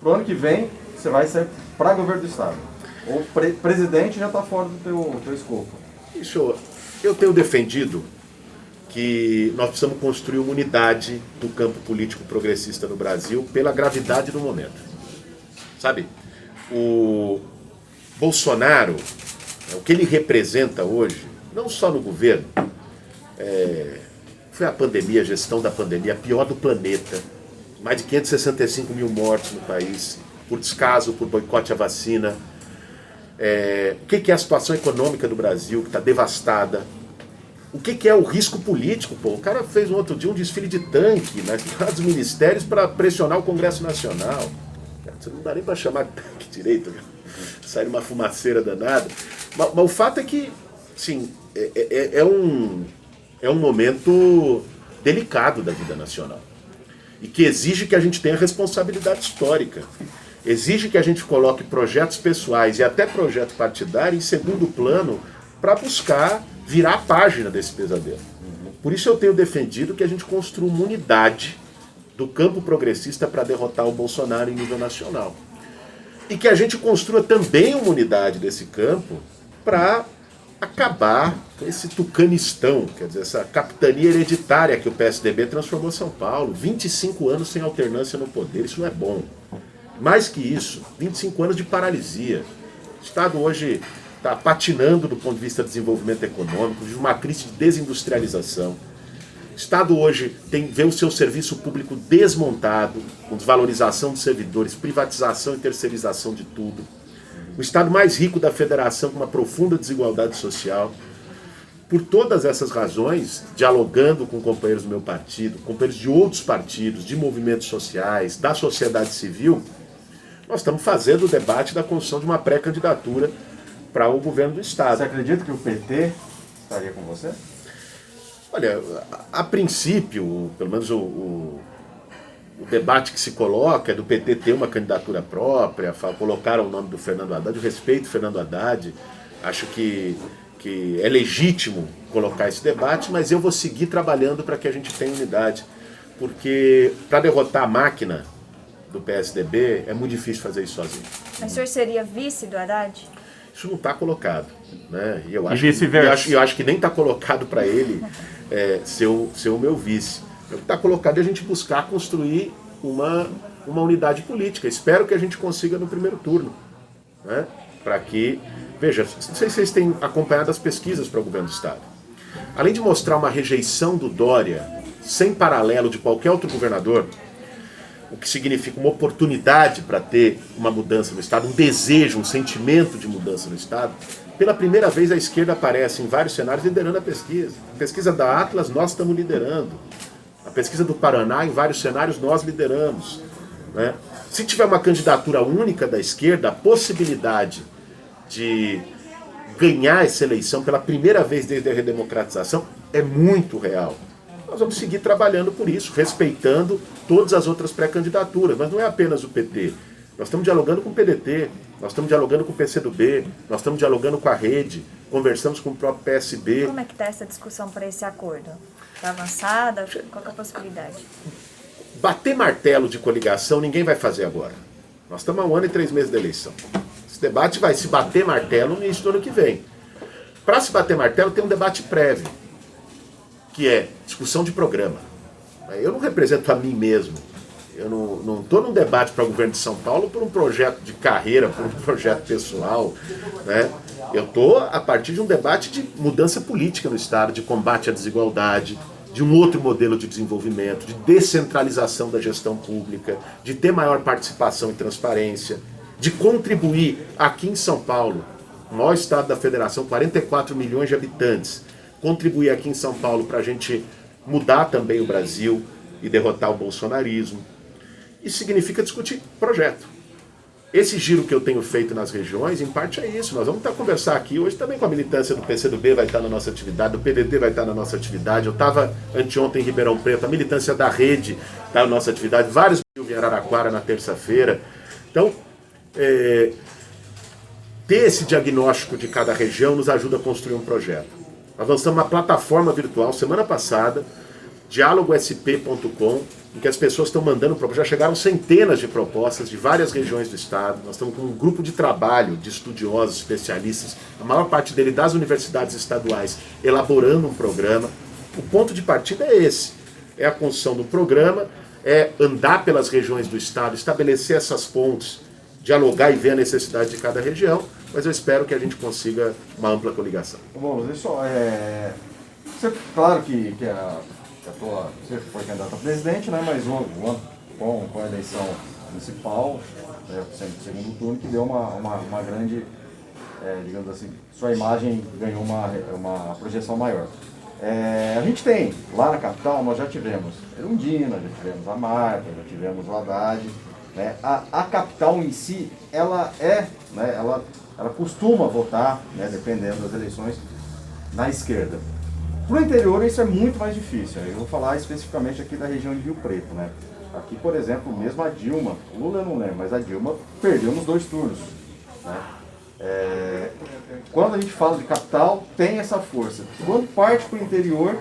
pro ano que vem você vai sair para governo do estado. O presidente já está fora do teu escopo. Isso, eu tenho defendido que nós precisamos construir uma unidade do campo político progressista no Brasil pela gravidade do momento. Sabe, o Bolsonaro, o que ele representa hoje, não só no governo, foi a pandemia, a gestão da pandemia, a pior do planeta. Mais de 565 mil mortos no país, por descaso, por boicote à vacina. O que é a situação econômica do Brasil, que está devastada? O que é o risco político? Pô? O cara fez outro dia um desfile de tanque dos ministérios para pressionar o Congresso Nacional. Você não dá nem para chamar de tanque direito, né? Sai uma fumaceira danada. Mas o fato é que, sim, é um momento delicado da vida nacional. E que exige que a gente tenha responsabilidade histórica. Exige que a gente coloque projetos pessoais e até projeto partidário em segundo plano para buscar virar a página desse pesadelo. Por isso eu tenho defendido que a gente construa uma unidade do campo progressista para derrotar o Bolsonaro em nível nacional. E que a gente construa também uma unidade desse campo para acabar com esse tucanistão, quer dizer, essa capitania hereditária que o PSDB transformou São Paulo. 25 anos sem alternância no poder, isso não é bom. Mais que isso, 25 anos de paralisia. O Estado hoje está patinando do ponto de vista do desenvolvimento econômico, de uma crise de desindustrialização. O Estado hoje vê o seu serviço público desmontado, com desvalorização dos servidores, privatização e terceirização de tudo. O Estado mais rico da federação, com uma profunda desigualdade social. Por todas essas razões, dialogando com companheiros do meu partido, companheiros de outros partidos, de movimentos sociais, da sociedade civil, nós estamos fazendo o debate da construção de uma pré-candidatura para o governo do Estado. Você acredita que o PT estaria com você? Olha, a princípio, pelo menos o debate que se coloca é do PT ter uma candidatura própria, colocaram o nome do Fernando Haddad, eu respeito o Fernando Haddad, acho que é legítimo colocar esse debate, mas eu vou seguir trabalhando para que a gente tenha unidade, porque para derrotar a máquina do PSDB é muito difícil fazer isso sozinho. Mas o senhor seria vice do Haddad? Isso não está colocado, né? E vice-versa. Eu acho que nem está colocado para ele ser o meu vice. O que está colocado é a gente buscar construir uma unidade política. Espero que a gente consiga no primeiro turno, né? Para que... Veja, não sei se vocês têm acompanhado as pesquisas para o governo do Estado. Além de mostrar uma rejeição do Dória, sem paralelo de qualquer outro governador, o que significa uma oportunidade para ter uma mudança no Estado, um desejo, um sentimento de mudança no Estado, pela primeira vez a esquerda aparece em vários cenários liderando a pesquisa. A pesquisa da Atlas, nós estamos liderando. A pesquisa do Paraná, em vários cenários, nós lideramos, né? Se tiver uma candidatura única da esquerda, a possibilidade de ganhar essa eleição pela primeira vez desde a redemocratização é muito real. Nós vamos seguir trabalhando por isso, respeitando todas as outras pré-candidaturas, mas não é apenas o PT. Nós estamos dialogando com o PDT, nós estamos dialogando com o PCdoB, nós estamos dialogando com a Rede, conversamos com o próprio PSB. Como é que está essa discussão para esse acordo? Está avançada? Qual é a possibilidade? Bater martelo de coligação ninguém vai fazer agora. Nós estamos há 1 ano e 3 meses da eleição. Esse debate vai se bater martelo no início do ano que vem. Para se bater martelo tem um debate prévio, que é discussão de programa. Eu não represento a mim mesmo. Eu não estou num debate para o governo de São Paulo por um projeto de carreira, por um projeto pessoal, né? Eu estou a partir de um debate de mudança política no Estado, de combate à desigualdade, de um outro modelo de desenvolvimento, de descentralização da gestão pública, de ter maior participação e transparência, de contribuir aqui em São Paulo, o maior estado da federação, 44 milhões de habitantes, contribuir aqui em São Paulo para a gente mudar também o Brasil e derrotar o bolsonarismo. Isso significa discutir projeto. Esse giro que eu tenho feito nas regiões, em parte é isso. Nós vamos conversar aqui hoje também com a militância do PCdoB, vai estar na nossa atividade, do PDT vai estar na nossa atividade. Eu estava anteontem em Ribeirão Preto, a militância da Rede está na nossa atividade, vários em Araraquara na terça-feira. Então, ter esse diagnóstico de cada região nos ajuda a construir um projeto. Nós lançamos uma plataforma virtual semana passada, dialogosp.com, em que as pessoas estão mandando propostas. Já chegaram centenas de propostas de várias regiões do estado. Nós estamos com um grupo de trabalho de estudiosos, especialistas, a maior parte dele das universidades estaduais, elaborando um programa. O ponto de partida é esse, é a construção do programa, é andar pelas regiões do estado, estabelecer essas pontes, dialogar e ver a necessidade de cada região, mas eu espero que a gente consiga uma ampla coligação. Bom, deixa só, claro que você foi candidato a presidente, né, mas com a eleição municipal, sempre segundo turno, que deu uma grande, digamos assim, sua imagem ganhou uma projeção maior. A gente tem, lá na capital, nós já tivemos Erundina, já tivemos a Marta, já tivemos o Haddad, né? A capital em si, ela costuma votar, né, dependendo das eleições, na esquerda. Para o interior isso é muito mais difícil. Eu vou falar especificamente aqui da região de Rio Preto, né? Aqui, por exemplo, mesmo a Dilma, o Lula eu não lembro, mas a Dilma perdeu nos 2 turnos, né? Quando a gente fala de capital, tem essa força. Quando parte para o interior,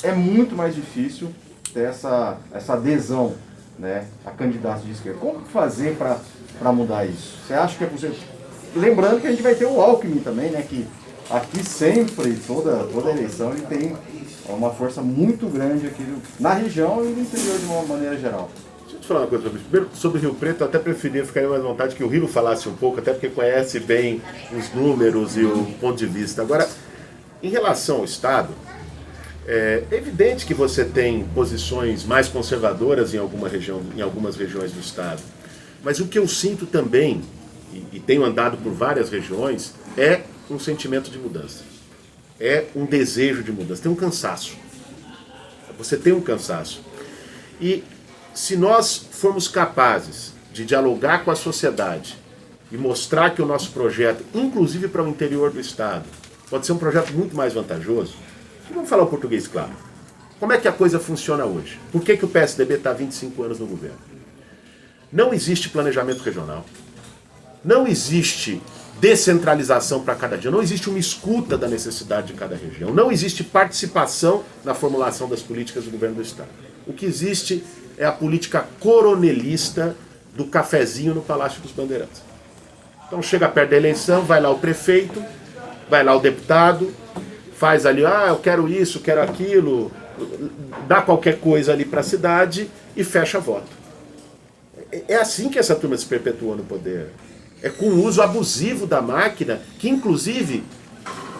é muito mais difícil ter essa adesão, né, a candidatos de esquerda. Como fazer para mudar isso? Você acha que é possível? Lembrando que a gente vai ter o Alckmin também, né, que aqui sempre, toda eleição, ele tem uma força muito grande aqui na região e no interior de uma maneira geral. Deixa eu te falar uma coisa sobre isso. Primeiro, sobre o Rio Preto, eu até preferia ficar mais à vontade que o Rilo falasse um pouco, até porque conhece bem os números e o ponto de vista. Agora, em relação ao Estado, é evidente que você tem posições mais conservadoras em algumas regiões do Estado. Mas o que eu sinto também, e tenho andado por várias regiões, é um sentimento de mudança. É um desejo de mudança. Tem um cansaço. Você tem um cansaço. E se nós formos capazes de dialogar com a sociedade e mostrar que o nosso projeto, inclusive para o interior do Estado, pode ser um projeto muito mais vantajoso, e vamos falar o português claro. Como é que a coisa funciona hoje? Por que o PSDB está há 25 anos no governo? Não existe planejamento regional. Não existe descentralização para cada região. Não existe uma escuta da necessidade de cada região. Não existe participação na formulação das políticas do governo do Estado. O que existe é a política coronelista do cafezinho no Palácio dos Bandeirantes. Então chega perto da eleição, vai lá o prefeito, vai lá o deputado, faz ali, eu quero isso, quero aquilo, dá qualquer coisa ali para a cidade e fecha voto. É assim que essa turma se perpetua no poder. É com o uso abusivo da máquina, que inclusive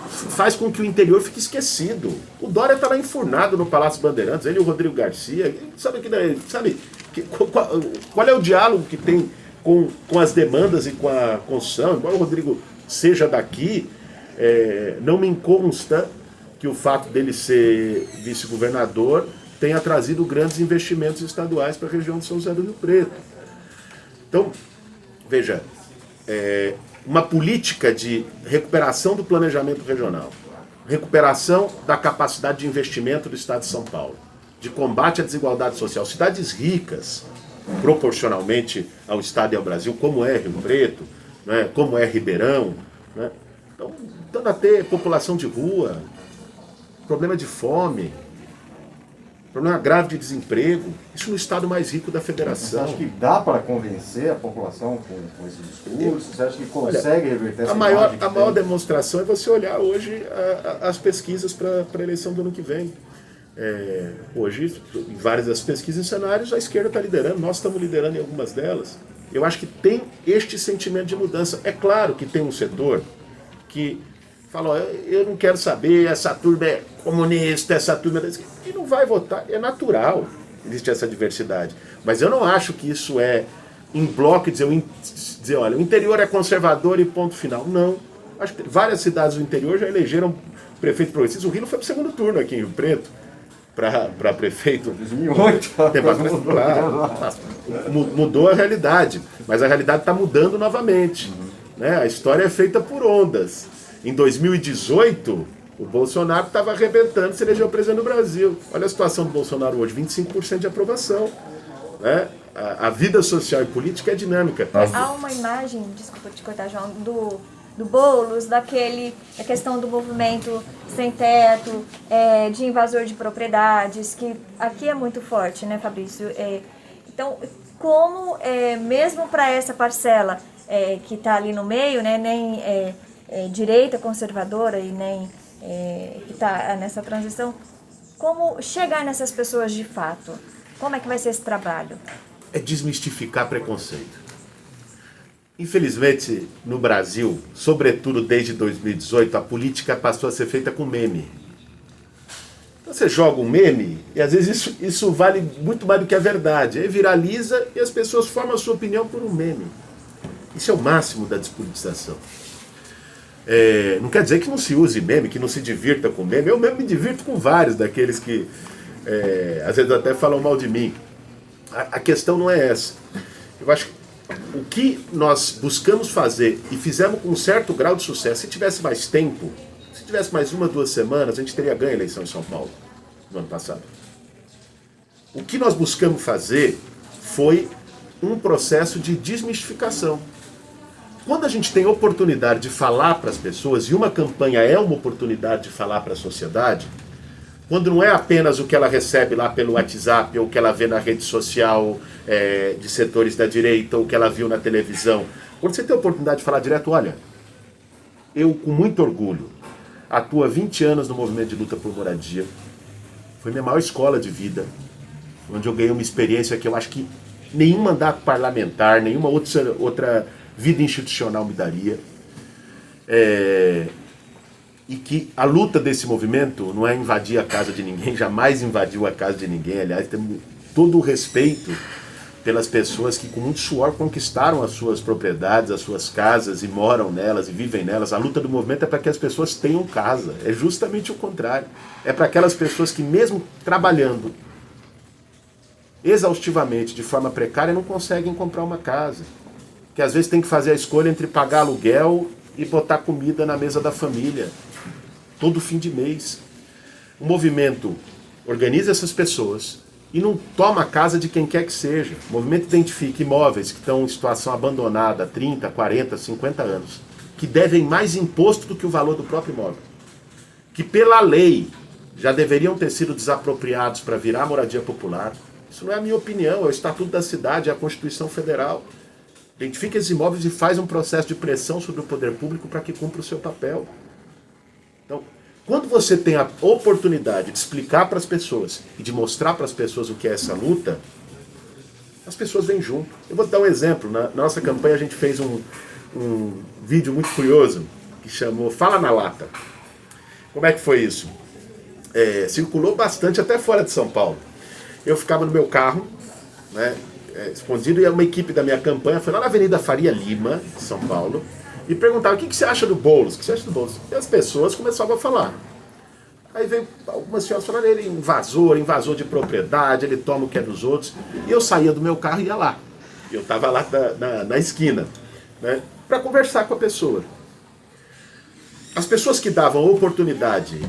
faz com que o interior fique esquecido. O Dória está lá enfurnado no Palácio Bandeirantes, ele e o Rodrigo Garcia. Qual é o diálogo que tem com as demandas e com a construção? Embora o Rodrigo seja daqui, não me consta que o fato dele ser vice-governador tenha trazido grandes investimentos estaduais para a região de São José do Rio Preto. Então, veja, uma política de recuperação do planejamento regional, recuperação da capacidade de investimento do Estado de São Paulo, de combate à desigualdade social. Cidades ricas, proporcionalmente ao Estado e ao Brasil, como é Rio Preto, né, como é Ribeirão, né, então, a ter população de rua, problema de fome, problema grave de desemprego, isso no estado mais rico da federação. Você acha que dá para convencer a população com esse discurso? Você acha que consegue reverter essa imagem? A maior demonstração é você olhar hoje as pesquisas para a eleição do ano que vem. Hoje, em várias das pesquisas em cenários, a esquerda está liderando, nós estamos liderando em algumas delas. Eu acho que tem este sentimento de mudança. É claro que tem um setor que fala, eu não quero saber, essa turma é comunista, essa turma é da esquerda, e não vai votar. É natural, existe essa diversidade. Mas eu não acho que isso é em bloco dizer, olha, o interior é conservador e ponto final. Não. Acho que várias cidades do interior já elegeram prefeito progressista. O Rilo foi para o segundo turno aqui em Rio Preto, para prefeito. 2008. Mudou a realidade, mas a realidade está mudando novamente. Né? A história é feita por ondas. Em 2018, o Bolsonaro estava arrebentando, se elegeu presidente do Brasil. Olha a situação do Bolsonaro hoje, 25% de aprovação. Né? A vida social e política é dinâmica. Há uma imagem, desculpa te cortar, João, do Boulos, da questão do movimento sem teto, de invasor de propriedades, que aqui é muito forte, né, Fabrício? Então, como, mesmo para essa parcela que está ali no meio, né, nem direita conservadora e nem que está nessa transição, como chegar nessas pessoas de fato? Como é que vai ser esse trabalho? É desmistificar preconceito. Infelizmente, no Brasil, sobretudo desde 2018, a política passou a ser feita com meme. Então você joga um meme e às vezes isso vale muito mais do que a verdade. Aí viraliza e as pessoas formam a sua opinião por um meme. Isso é o máximo da despolitização. Não quer dizer que não se use meme, que não se divirta com meme. Eu mesmo me divirto com vários daqueles que às vezes até falam mal de mim. A questão não é essa. Eu acho que o que nós buscamos fazer e fizemos com um certo grau de sucesso, se tivesse mais tempo, se tivesse mais 1, 2 semanas, a gente teria ganho a eleição em São Paulo no ano passado. O que nós buscamos fazer foi um processo de desmistificação. Quando a gente tem oportunidade de falar para as pessoas, e uma campanha é uma oportunidade de falar para a sociedade, quando não é apenas o que ela recebe lá pelo WhatsApp, ou o que ela vê na rede social de setores da direita, ou o que ela viu na televisão. Quando você tem a oportunidade de falar direto, olha, eu com muito orgulho atuo há 20 anos no movimento de luta por moradia, foi minha maior escola de vida, onde eu ganhei uma experiência que eu acho que nenhum mandato parlamentar, nenhuma outra vida institucional me daria. E que a luta desse movimento não é invadir a casa de ninguém, jamais invadiu a casa de ninguém. Aliás, temos todo o respeito pelas pessoas que com muito suor conquistaram as suas propriedades, as suas casas e moram nelas e vivem nelas. A luta do movimento é para que as pessoas tenham casa, é justamente o contrário. É para aquelas pessoas que mesmo trabalhando exaustivamente, de forma precária, não conseguem comprar uma casa. Que às vezes tem que fazer a escolha entre pagar aluguel e botar comida na mesa da família, todo fim de mês. O movimento organiza essas pessoas e não toma a casa de quem quer que seja. O movimento identifica imóveis que estão em situação abandonada há 30, 40, 50 anos, que devem mais imposto do que o valor do próprio imóvel, que pela lei já deveriam ter sido desapropriados para virar moradia popular. Isso não é a minha opinião, é o Estatuto da Cidade, é a Constituição Federal. Identifica esses imóveis e faz um processo de pressão sobre o poder público para que cumpra o seu papel. Então, quando você tem a oportunidade de explicar para as pessoas e de mostrar para as pessoas o que é essa luta, as pessoas vêm junto. Eu vou dar um exemplo. Na nossa campanha a gente fez um vídeo muito curioso que chamou Fala na Lata. Como é que foi isso? Circulou bastante até fora de São Paulo. Eu ficava no meu carro, né, escondido, e uma equipe da minha campanha foi lá na Avenida Faria Lima, de São Paulo, e perguntava: o que você acha do Boulos? O que você acha do Boulos? E as pessoas começavam a falar. Aí veio algumas senhoras falando: ele é invasor de propriedade, ele toma o que é dos outros. E eu saía do meu carro e ia lá. Eu estava lá na esquina, né, para conversar com a pessoa. As pessoas que davam oportunidade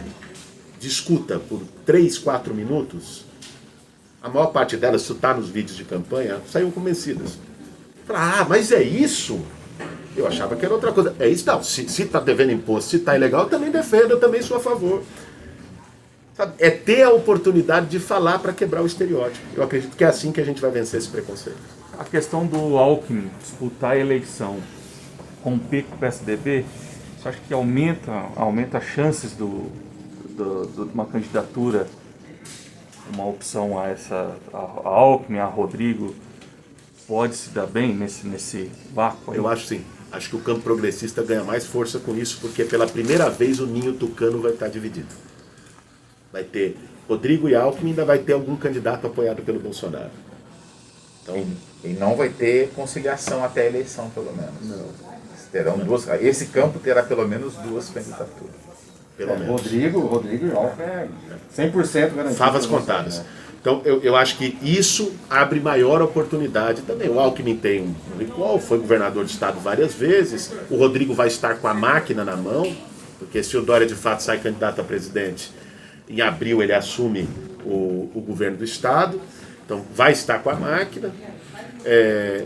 de escuta por 3, 4 minutos, a maior parte delas, se está nos vídeos de campanha, saíam convencidas. Falaram: mas é isso? Eu achava que era outra coisa. É isso? Não, se está devendo imposto, se está ilegal, eu também defendo, eu também sou a favor. Sabe? É ter a oportunidade de falar para quebrar o estereótipo. Eu acredito que é assim que a gente vai vencer esse preconceito. A questão do Alckmin disputar a eleição com o PSDB, você acha que aumenta as chances de uma candidatura, uma opção a Alckmin, a Rodrigo, pode se dar bem nesse vácuo aí? Eu acho sim. Acho que o campo progressista ganha mais força com isso, porque pela primeira vez o ninho tucano vai estar dividido. Vai ter Rodrigo e Alckmin, ainda vai ter algum candidato apoiado pelo Bolsonaro. Então, e não vai ter conciliação até a eleição, pelo menos. Não. Terão esse campo terá pelo menos 2 candidaturas. Pelo menos. Rodrigo e Alckmin é 100% garantido. Favas contadas. Né? Então, eu acho que isso abre maior oportunidade também. O Alckmin tem um recall, foi governador de estado várias vezes. O Rodrigo vai estar com a máquina na mão, porque se o Dória de fato sai candidato a presidente, em abril ele assume o governo do estado. Então, vai estar com a máquina.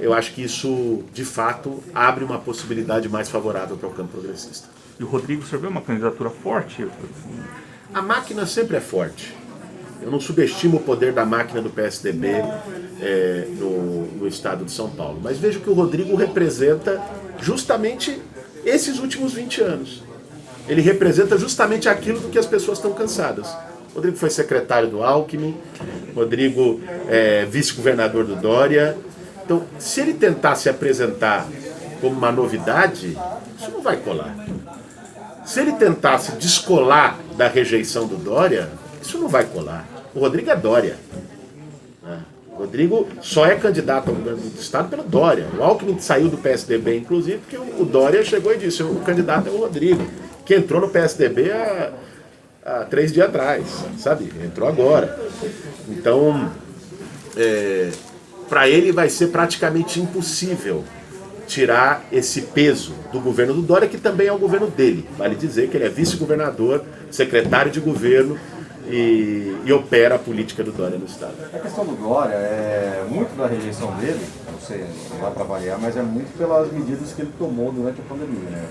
Eu acho que isso, de fato, abre uma possibilidade mais favorável para o campo progressista. E o Rodrigo, você vê uma candidatura forte? A máquina sempre é forte. Eu não subestimo o poder da máquina do PSDB no estado de São Paulo. Mas vejo que o Rodrigo representa justamente esses últimos 20 anos. Ele representa justamente aquilo do que as pessoas estão cansadas. O Rodrigo foi secretário do Alckmin, Rodrigo é vice-governador do Dória. Então, se ele tentar se apresentar como uma novidade, isso não vai colar. Se ele tentar se descolar da rejeição do Dória, isso não vai colar. O Rodrigo é Dória. O Rodrigo só é candidato ao governo do estado pelo Dória. O Alckmin saiu do PSDB, inclusive, porque o Dória chegou e disse: o candidato é o Rodrigo, que entrou no PSDB há 3 dias atrás, sabe? Entrou agora. Então, para ele vai ser praticamente impossível tirar esse peso do governo do Dória, que também é o governo dele. Vale dizer que ele é vice-governador, secretário de governo e opera a política do Dória no estado. A questão do Dória é muito da rejeição dele, não sei, não dá para variar, mas é muito pelas medidas que ele tomou durante a pandemia, né?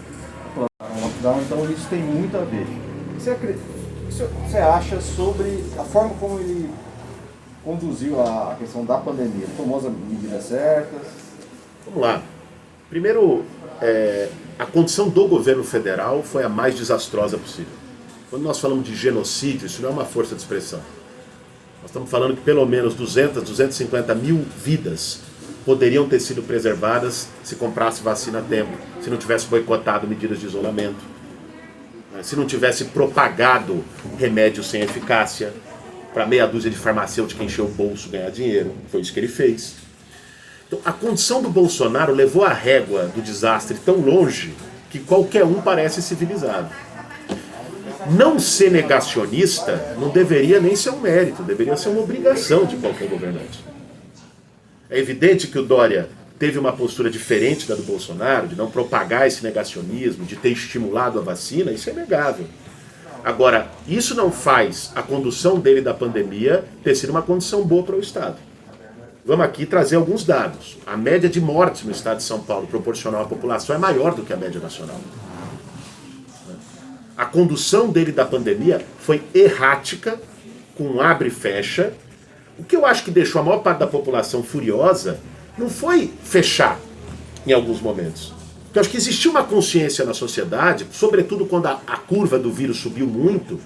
O lockdown, então isso tem muito a ver. O que você acha sobre a forma como ele conduziu a questão da pandemia? Ele tomou as medidas certas? Vamos lá. Primeiro, a condição do governo federal foi a mais desastrosa possível. Quando nós falamos de genocídio, isso não é uma força de expressão. Nós estamos falando que pelo menos 200, 250 mil vidas poderiam ter sido preservadas se comprasse vacina a tempo, se não tivesse boicotado medidas de isolamento, se não tivesse propagado remédios sem eficácia para meia dúzia de farmacêuticos encher o bolso e ganhar dinheiro. Foi isso que ele fez. Então, a condição do Bolsonaro levou a régua do desastre tão longe que qualquer um parece civilizado. Não ser negacionista não deveria nem ser um mérito, deveria ser uma obrigação de qualquer governante. É evidente que o Dória teve uma postura diferente da do Bolsonaro, de não propagar esse negacionismo, de ter estimulado a vacina, isso é inegável. Agora, isso não faz a condução dele da pandemia ter sido uma condição boa para o Estado. Vamos aqui trazer alguns dados. A média de mortes no estado de São Paulo, proporcional à população, é maior do que a média nacional. A condução dele da pandemia foi errática, com abre e fecha. O que eu acho que deixou a maior parte da população furiosa não foi fechar em alguns momentos. Porque eu acho que existiu uma consciência na sociedade, sobretudo quando a curva do vírus subiu muito,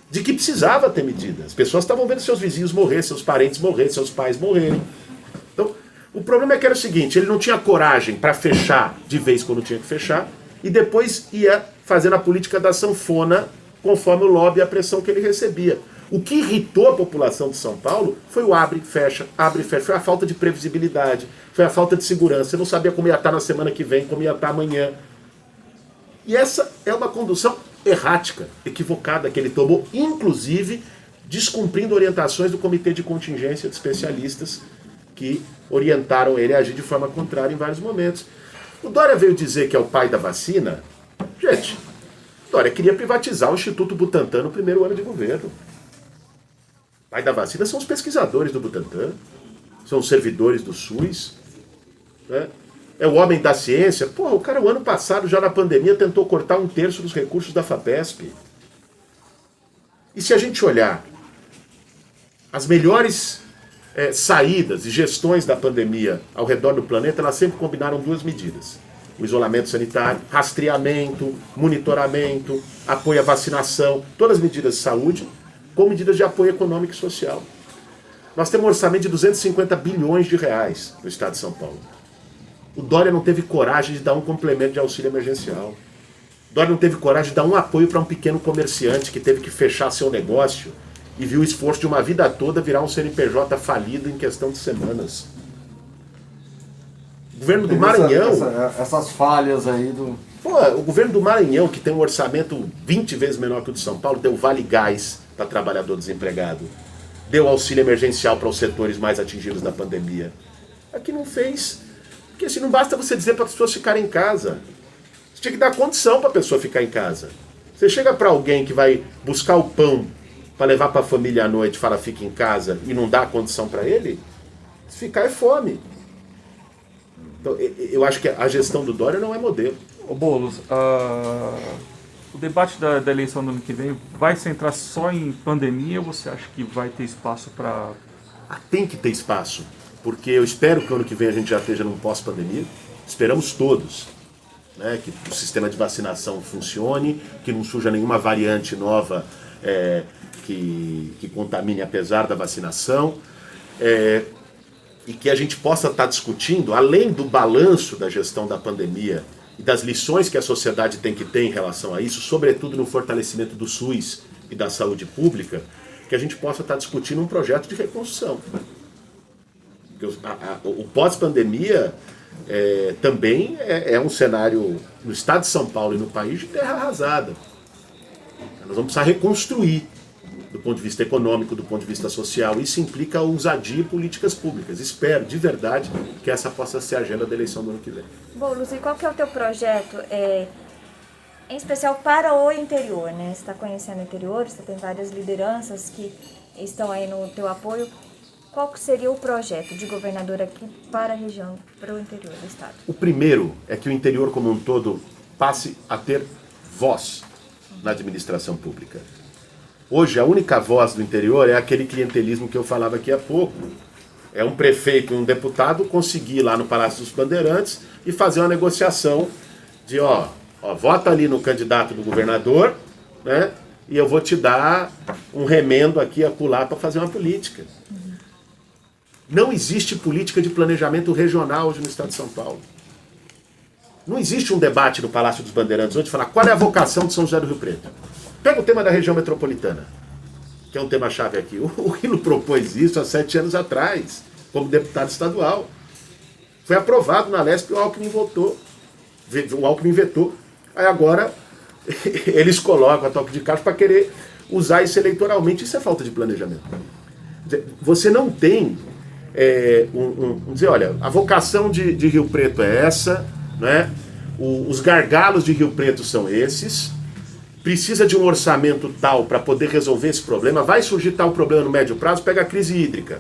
de que precisava ter medidas. As pessoas estavam vendo seus vizinhos morrer, seus parentes morrer, seus pais morrerem. Então, o problema é que era o seguinte: ele não tinha coragem para fechar de vez quando tinha que fechar, e depois ia fazendo a política da sanfona conforme o lobby e a pressão que ele recebia. O que irritou a população de São Paulo foi o abre e fecha, foi a falta de previsibilidade, foi a falta de segurança. Você não sabia como ia estar na semana que vem, como ia estar amanhã. E essa é uma condução errática, equivocada, que ele tomou, inclusive descumprindo orientações do Comitê de Contingência de especialistas que orientaram ele a agir de forma contrária em vários momentos. O Dória veio dizer que é o pai da vacina. Gente, o Dória queria privatizar o Instituto Butantan no primeiro ano de governo. O pai da vacina são os pesquisadores do Butantan, são os servidores do SUS, né? É o homem da ciência. Pô, o cara o ano passado, já na pandemia, tentou cortar 1/3 dos recursos da FAPESP. E se a gente olhar as melhores saídas e gestões da pandemia ao redor do planeta, elas sempre combinaram 2 medidas: o isolamento sanitário, rastreamento, monitoramento, apoio à vacinação, todas as medidas de saúde, com medidas de apoio econômico e social. Nós temos um orçamento de 250 bilhões de reais no estado de São Paulo. O Dória não teve coragem de dar um complemento de auxílio emergencial. O Dória não teve coragem de dar um apoio para um pequeno comerciante que teve que fechar seu negócio e viu o esforço de uma vida toda virar um CNPJ falido em questão de semanas. O governo do Maranhão... Essas falhas aí do... Pô, o governo do Maranhão, que tem um orçamento 20 vezes menor que o de São Paulo, deu Vale Gás para trabalhador desempregado. Deu auxílio emergencial para os setores mais atingidos da pandemia. Aqui não fez... Porque assim, não basta você dizer para as pessoas ficarem em casa. Você tinha que dar condição para a pessoa ficar em casa. Você chega para alguém que vai buscar o pão para levar para a família à noite, fala fica em casa e não dá condição para ele, se ficar é fome. Então, eu acho que a gestão do Dória não é modelo. Ô Boulos, o debate da eleição do ano que vem vai centrar só em pandemia ou você acha que vai ter espaço para... Tem que ter espaço, porque eu espero que o ano que vem a gente já esteja num pós-pandemia, esperamos todos, né, que o sistema de vacinação funcione, que não surja nenhuma variante nova que contamine apesar da vacinação, e que a gente possa estar discutindo, além do balanço da gestão da pandemia e das lições que a sociedade tem que ter em relação a isso, sobretudo no fortalecimento do SUS e da saúde pública, que a gente possa estar discutindo um projeto de reconstrução. O pós-pandemia também é um cenário no estado de São Paulo e no país de terra arrasada. Nós vamos precisar reconstruir do ponto de vista econômico, do ponto de vista social. Isso implica ousadia e políticas públicas. Espero, de verdade, que essa possa ser a agenda da eleição do ano que vem. Boulos, e qual que é o teu projeto, em especial para o interior, né? Você está conhecendo o interior, você tem várias lideranças que estão aí no teu apoio. Qual que seria o projeto de governador aqui para a região, para o interior do estado? O primeiro é que o interior como um todo passe a ter voz na administração pública. Hoje, a única voz do interior é aquele clientelismo que eu falava aqui há pouco. É um prefeito e um deputado conseguir ir lá no Palácio dos Bandeirantes e fazer uma negociação de, vota ali no candidato do governador, né, e eu vou te dar um remendo aqui e acolá para fazer uma política. Não existe política de planejamento regional hoje no estado de São Paulo. Não existe um debate no Palácio dos Bandeirantes hoje de falar qual é a vocação de São José do Rio Preto. Pega o tema da região metropolitana, que é um tema-chave aqui. O Rilo propôs isso há 7 anos atrás, como deputado estadual. Foi aprovado na Lesp e o Alckmin votou. O Alckmin vetou. Aí agora eles colocam a toque de caixa para querer usar isso eleitoralmente. Isso é falta de planejamento. Você não tem dizer, olha, a vocação de Rio Preto é essa, né? Os gargalos de Rio Preto são esses. Precisa de um orçamento tal para poder resolver esse problema. Vai surgir tal problema no médio prazo, pega a crise hídrica.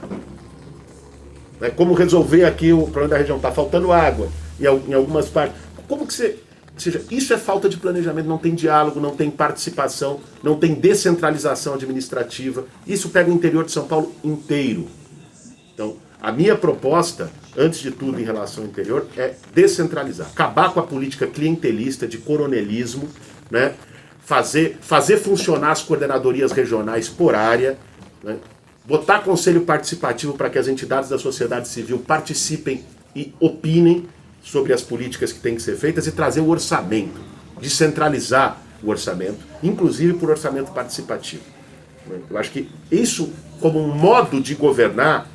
Como resolver aqui o problema da região? Está faltando água em algumas partes. Como que você... Ou seja, isso é falta de planejamento, não tem diálogo, não tem participação, não tem descentralização administrativa. Isso pega o interior de São Paulo inteiro. Então, a minha proposta, antes de tudo em relação ao interior, é descentralizar. Acabar com a política clientelista de coronelismo, né? Fazer funcionar as coordenadorias regionais por área, né? Botar conselho participativo para que as entidades da sociedade civil participem e opinem sobre as políticas que têm que ser feitas e trazer o orçamento, descentralizar o orçamento, inclusive por orçamento participativo. Eu acho que isso, como um modo de governar,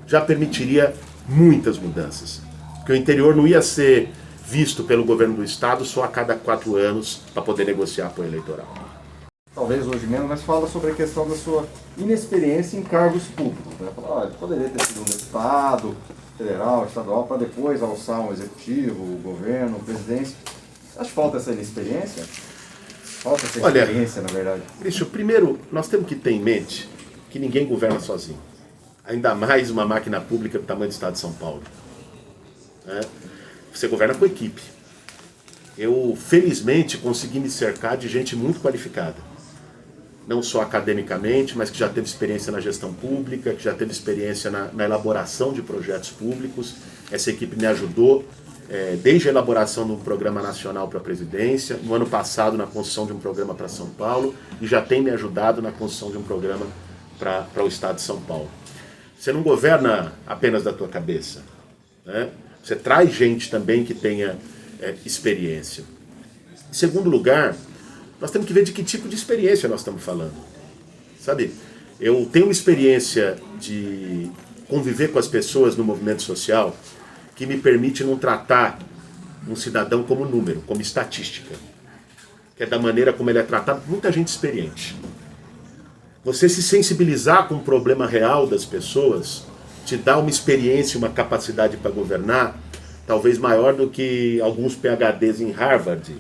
já permitiria muitas mudanças. Porque o interior não ia ser visto pelo governo do estado só a cada 4 anos para poder negociar apoio eleitoral. Talvez hoje menos, mas fala sobre a questão da sua inexperiência em cargos públicos. Né? Fala, poderia ter sido um deputado, federal, estadual, para depois alçar um executivo, o governo, a presidência. Acho que falta essa inexperiência? Falta essa experiência, na verdade. Isso, primeiro, nós temos que ter em mente que ninguém governa sozinho. Ainda mais uma máquina pública do tamanho do estado de São Paulo. Né? Você governa com equipe. Eu, felizmente, consegui me cercar de gente muito qualificada. Não só academicamente, mas que já teve experiência na gestão pública, que já teve experiência na elaboração de projetos públicos. Essa equipe me ajudou desde a elaboração de um programa nacional para a presidência, no ano passado na construção de um programa para São Paulo, e já tem me ajudado na construção de um programa para o estado de São Paulo. Você não governa apenas da tua cabeça, né? Você traz gente também que tenha experiência. Em segundo lugar, nós temos que ver de que tipo de experiência nós estamos falando. Sabe, eu tenho uma experiência de conviver com as pessoas no movimento social que me permite não tratar um cidadão como número, como estatística. Que é da maneira como ele é tratado por muita gente experiente. Você se sensibilizar com o problema real das pessoas te dá uma experiência, uma capacidade para governar talvez maior do que alguns PhDs em Harvard,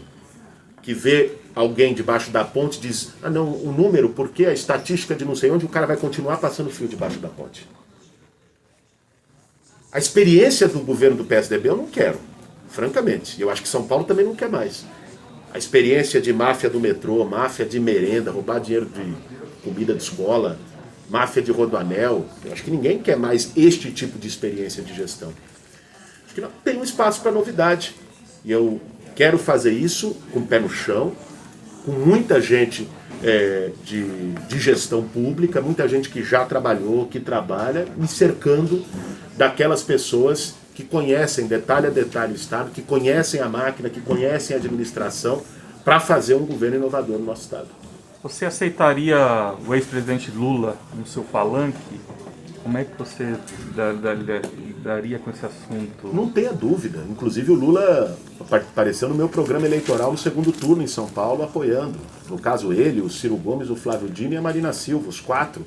que vê alguém debaixo da ponte diz, ah não, o número, porque a estatística de não sei onde, o cara vai continuar passando fio debaixo da ponte. A experiência do governo do PSDB eu não quero, francamente. Eu acho que São Paulo também não quer mais. A experiência de máfia do metrô, máfia de merenda, roubar dinheiro de comida de escola, máfia de rodoanel, eu acho que ninguém quer mais este tipo de experiência de gestão. Acho que não tem um espaço para novidade. E eu quero fazer isso com o pé no chão, com muita gente de gestão pública, muita gente que já trabalhou, que trabalha, me cercando daquelas pessoas que conhecem detalhe a detalhe o Estado, que conhecem a máquina, que conhecem a administração, para fazer um governo inovador no nosso Estado. Você aceitaria o ex-presidente Lula no seu palanque? Como é que você daria com esse assunto? Não tenha dúvida. Inclusive o Lula apareceu no meu programa eleitoral no segundo turno em São Paulo, apoiando. No caso ele, o Ciro Gomes, o Flávio Dino e a Marina Silva, os 4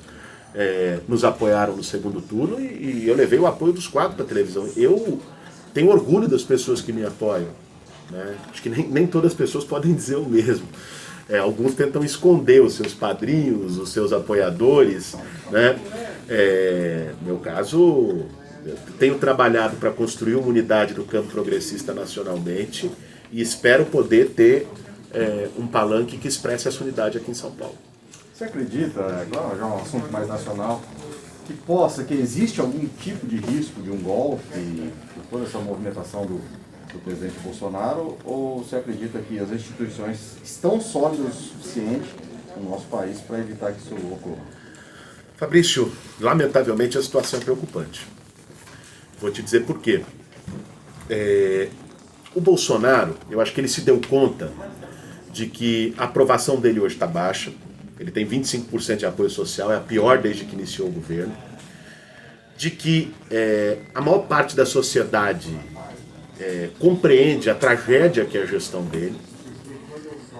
nos apoiaram no segundo turno e eu levei o apoio dos 4 para a televisão. Eu tenho orgulho das pessoas que me apoiam, né? Acho que nem todas as pessoas podem dizer o mesmo. Alguns tentam esconder os seus padrinhos, os seus apoiadores, né? No meu caso, eu tenho trabalhado para construir uma unidade do campo progressista nacionalmente e espero poder ter um palanque que expresse essa unidade aqui em São Paulo. Você acredita, agora já é um assunto mais nacional, que existe algum tipo de risco de um golpe por toda essa movimentação do presidente Bolsonaro, ou você acredita que as instituições estão sólidas o suficiente no nosso país para evitar que isso ocorra? Fabrício, lamentavelmente a situação é preocupante. Vou te dizer por quê. O Bolsonaro, eu acho que ele se deu conta de que a aprovação dele hoje está baixa. Ele tem 25% de apoio social, é a pior desde que iniciou o governo. De que a maior parte da sociedade compreende a tragédia que é a gestão dele.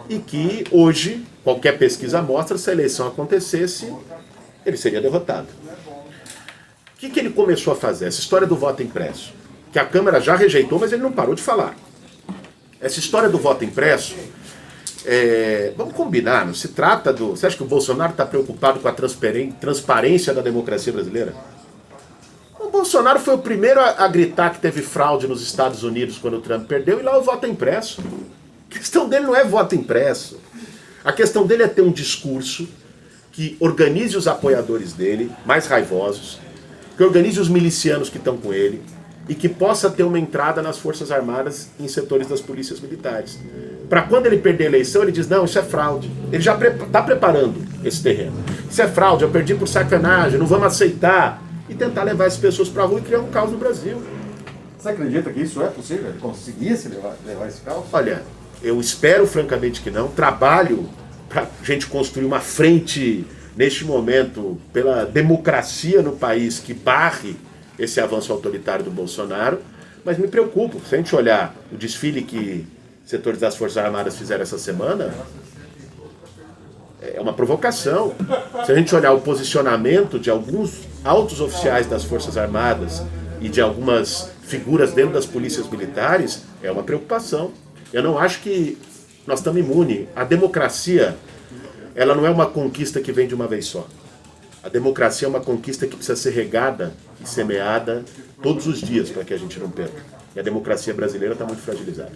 E que hoje, qualquer pesquisa mostra, se a eleição acontecesse, ele seria derrotado. O que ele começou a fazer? Essa história do voto impresso, que a Câmara já rejeitou, mas ele não parou de falar. Essa história do voto impresso, vamos combinar, não se trata do... Você acha que o Bolsonaro está preocupado com a transparência da democracia brasileira? O Bolsonaro foi o primeiro a gritar que teve fraude nos Estados Unidos quando o Trump perdeu, e lá o voto é impresso. A questão dele não é voto impresso. A questão dele é ter um discurso que organize os apoiadores dele, mais raivosos, que organize os milicianos que estão com ele, e que possa ter uma entrada nas Forças Armadas em setores das polícias militares. Para quando ele perder a eleição, ele diz, não, isso é fraude. Ele já está preparando esse terreno. Isso é fraude, eu perdi por sacanagem, não vamos aceitar. E tentar levar as pessoas para a rua e criar um caos no Brasil. Você acredita que isso é possível? Ele conseguisse levar esse caos? Olha, eu espero francamente que não. Trabalho para a gente construir uma frente, neste momento, pela democracia no país que barre esse avanço autoritário do Bolsonaro, mas me preocupo. Se a gente olhar o desfile que setores das Forças Armadas fizeram essa semana, é uma provocação. Se a gente olhar o posicionamento de alguns altos oficiais das Forças Armadas e de algumas figuras dentro das polícias militares, é uma preocupação. Eu não acho que nós estamos imunes. A democracia, ela não é uma conquista que vem de uma vez só. A democracia é uma conquista que precisa ser regada e semeada todos os dias para que a gente não perca. E a democracia brasileira está muito fragilizada.